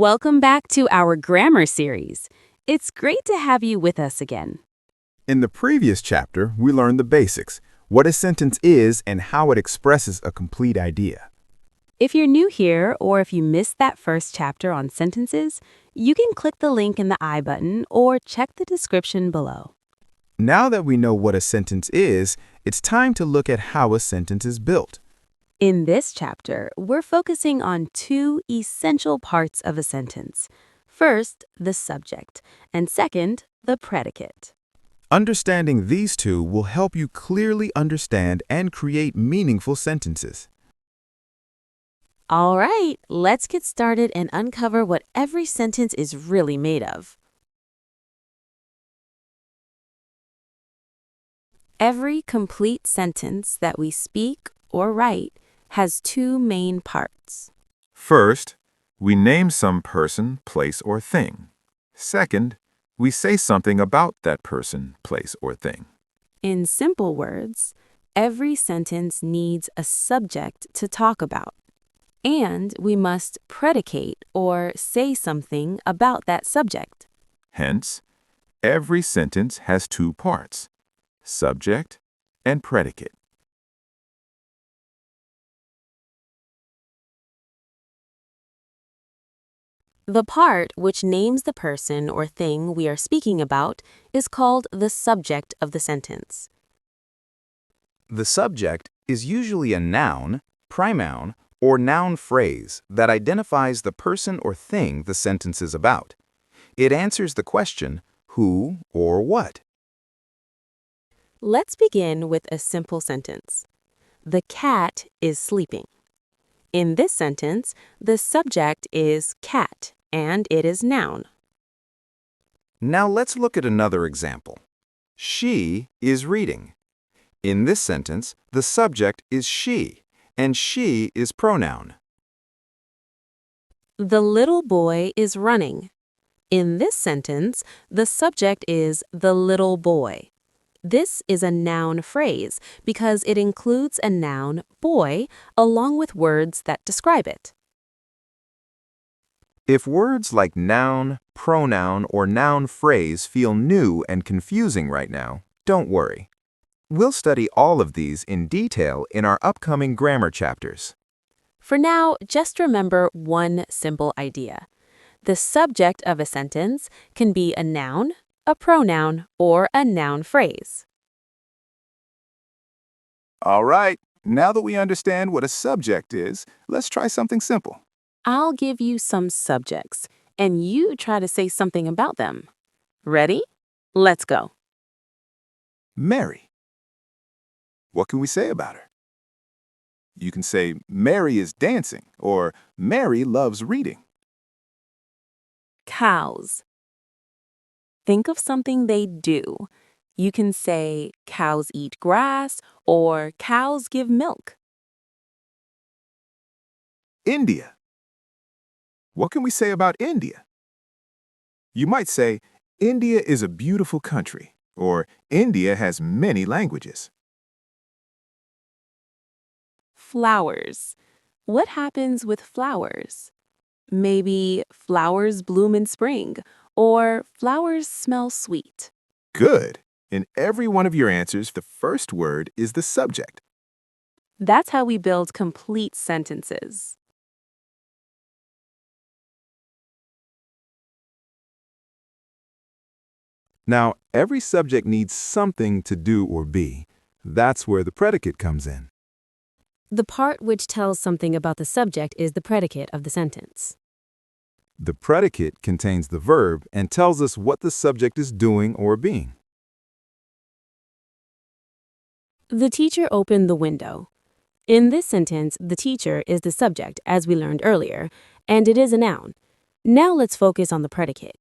Welcome back to our grammar series. It's great to have you with us again. In the previous chapter, we learned the basics, what a sentence is and how it expresses a complete idea. If you're new here or if you missed that first chapter on sentences, you can click the link in the I button or check the description below. Now that we know what a sentence is, it's time to look at how a sentence is built. In this chapter, we're focusing on two essential parts of a sentence. First, the subject, and second, the predicate. Understanding these two will help you clearly understand and create meaningful sentences. All right, let's get started and uncover what every sentence is really made of. Every complete sentence that we speak or write has two main parts. First, we name some person, place, or thing. Second, we say something about that person, place, or thing. In simple words, every sentence needs a subject to talk about, and we must predicate or say something about that subject. Hence, every sentence has two parts, subject and predicate. The part which names the person or thing we are speaking about is called the subject of the sentence. The subject is usually a noun, pronoun, or noun phrase that identifies the person or thing the sentence is about. It answers the question, who or what. Let's begin with a simple sentence. The cat is sleeping. In this sentence, the subject is cat, and it is noun. Now let's look at another example. She is reading. In this sentence, the subject is she, and she is pronoun. The little boy is running. In this sentence, the subject is the little boy. This is a noun phrase because it includes a noun, boy, along with words that describe it. If words like noun, pronoun, or noun phrase feel new and confusing right now, don't worry. We'll study all of these in detail in our upcoming grammar chapters. For now, just remember one simple idea. The subject of a sentence can be a noun, a pronoun, or a noun phrase. All right, now that we understand what a subject is, let's try something simple. I'll give you some subjects, and you try to say something about them. Ready? Let's go. Mary. What can we say about her? You can say Mary is dancing or Mary loves reading. Cows. Think of something they do. You can say cows eat grass or cows give milk. India. What can we say about India? You might say India is a beautiful country or India has many languages. Flowers. What happens with flowers? Maybe flowers bloom in spring or flowers smell sweet. Good. In every one of your answers, the first word is the subject. That's how we build complete sentences. Now, every subject needs something to do or be. That's where the predicate comes in. The part which tells something about the subject is the predicate of the sentence. The predicate contains the verb and tells us what the subject is doing or being. The teacher opened the window. In this sentence, the teacher is the subject, as we learned earlier, and it is a noun. Now let's focus on the predicate.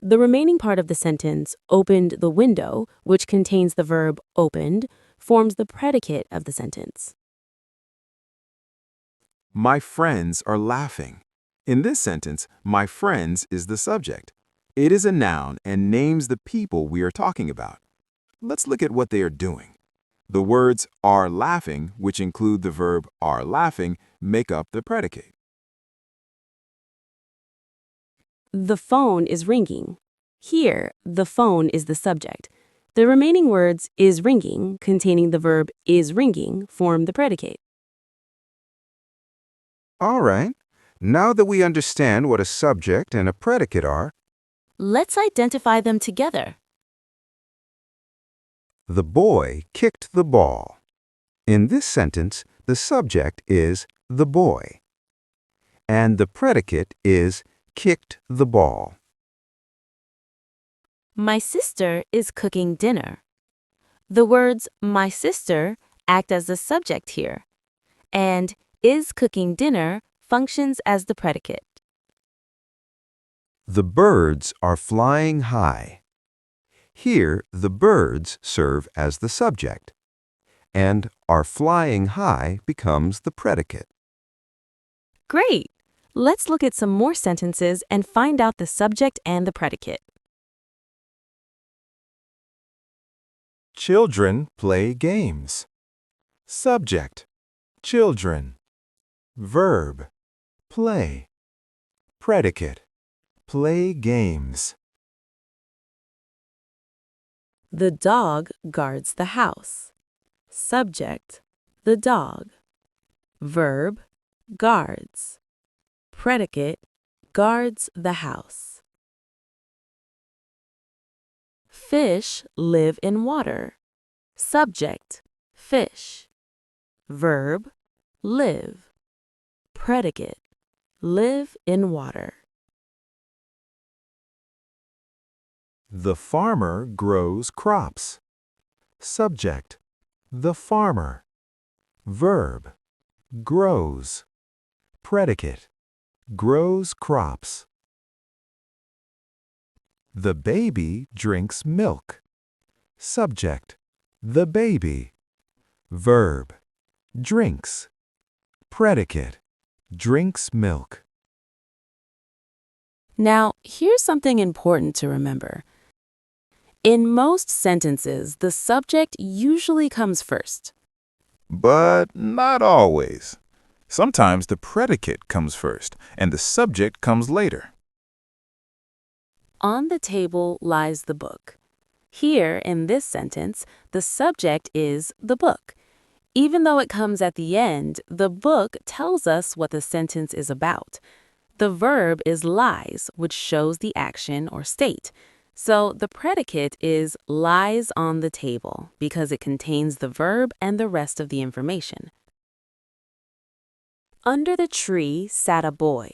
The remaining part of the sentence, opened the window, which contains the verb opened, forms the predicate of the sentence. My friends are laughing. In this sentence, my friends is the subject. It is a noun and names the people we are talking about. Let's look at what they are doing. The words are laughing, which include the verb are laughing, make up the predicate. the phone is ringing. Here, the phone is the subject. The remaining words is ringing, containing the verb is ringing, form the predicate. All right. Now that we understand what a subject and a predicate are, Let's identify them together. the boy kicked the ball. In this sentence, the subject is the boy, and the predicate is kicked the ball. My sister is cooking dinner. The words my sister act as the subject here, and is cooking dinner functions as the predicate. The birds are flying high. Here, the birds serve as the subject, and are flying high becomes the predicate. Great! Let's look at some more sentences and find out the subject and the predicate. Children play games. Subject, children. Verb, play. Predicate, play games. The dog guards the house. Subject, the dog. Verb, guards. Predicate, guards the house. Fish live in water. Subject, fish. Verb, live. Predicate, live in water. The farmer grows crops. Subject, the farmer. Verb, grows. Predicate, grows crops. The baby drinks milk. Subject, the baby. Verb, drinks. Predicate, drinks milk. Now, here's something important to remember. In most sentences, the subject usually comes first. But not always. Sometimes the predicate comes first and the subject comes later. On the table lies the book. Here, in this sentence, the subject is the book. Even though it comes at the end, the book tells us what the sentence is about. The verb is lies, which shows the action or state. So the predicate is lies on the table because it contains the verb and the rest of the information. Under the tree sat a boy.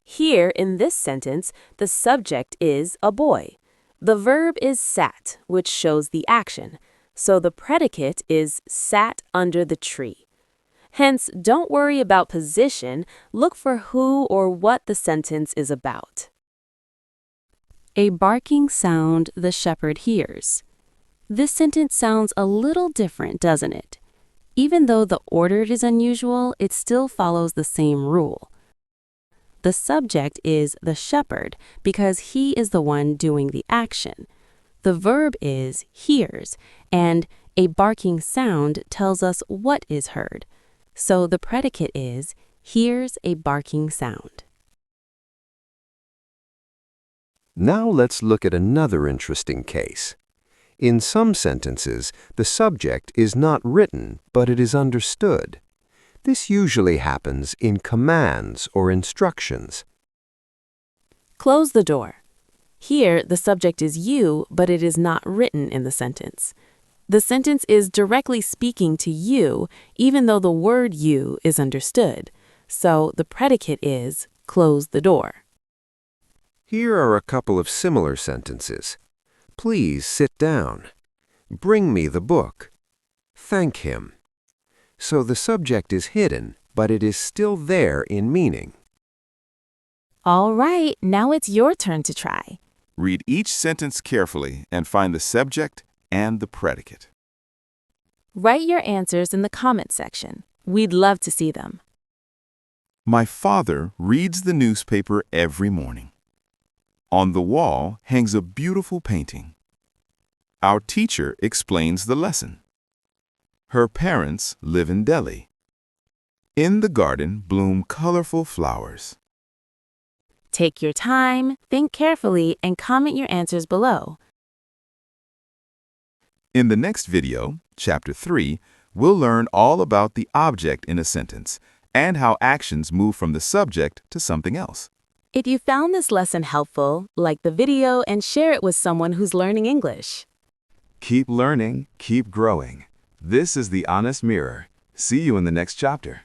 Here, in this sentence, the subject is a boy. The verb is sat, which shows the action. So the predicate is sat under the tree. Hence, don't worry about position, look for who or what the sentence is about. A barking sound the shepherd hears. This sentence sounds a little different, doesn't it? Even though the order is unusual, it still follows the same rule. The subject is the shepherd because he is the one doing the action. The verb is hears, and a barking sound tells us what is heard. So the predicate is hears a barking sound. Now let's look at another interesting case. In some sentences, the subject is not written, but it is understood. This usually happens in commands or instructions. Close the door. Here, the subject is you, but it is not written in the sentence. The sentence is directly speaking to you, even though the word you is understood. So the predicate is close the door. Here are a couple of similar sentences. Please sit down. Bring me the book. Thank him. So the subject is hidden, but it is still there in meaning. All right, now it's your turn to try. Read each sentence carefully and find the subject and the predicate. Write your answers in the comment section. We'd love to see them. My father reads the newspaper every morning. On the wall hangs a beautiful painting. Our teacher explains the lesson. Her parents live in Delhi. In the garden bloom colorful flowers. Take your time, think carefully, and comment your answers below. In the next video, Chapter 3, we'll learn all about the object in a sentence and how actions move from the subject to something else. If you found this lesson helpful, like the video and share it with someone who's learning English. Keep learning, keep growing. This is The Honest Mirror. See you in the next chapter.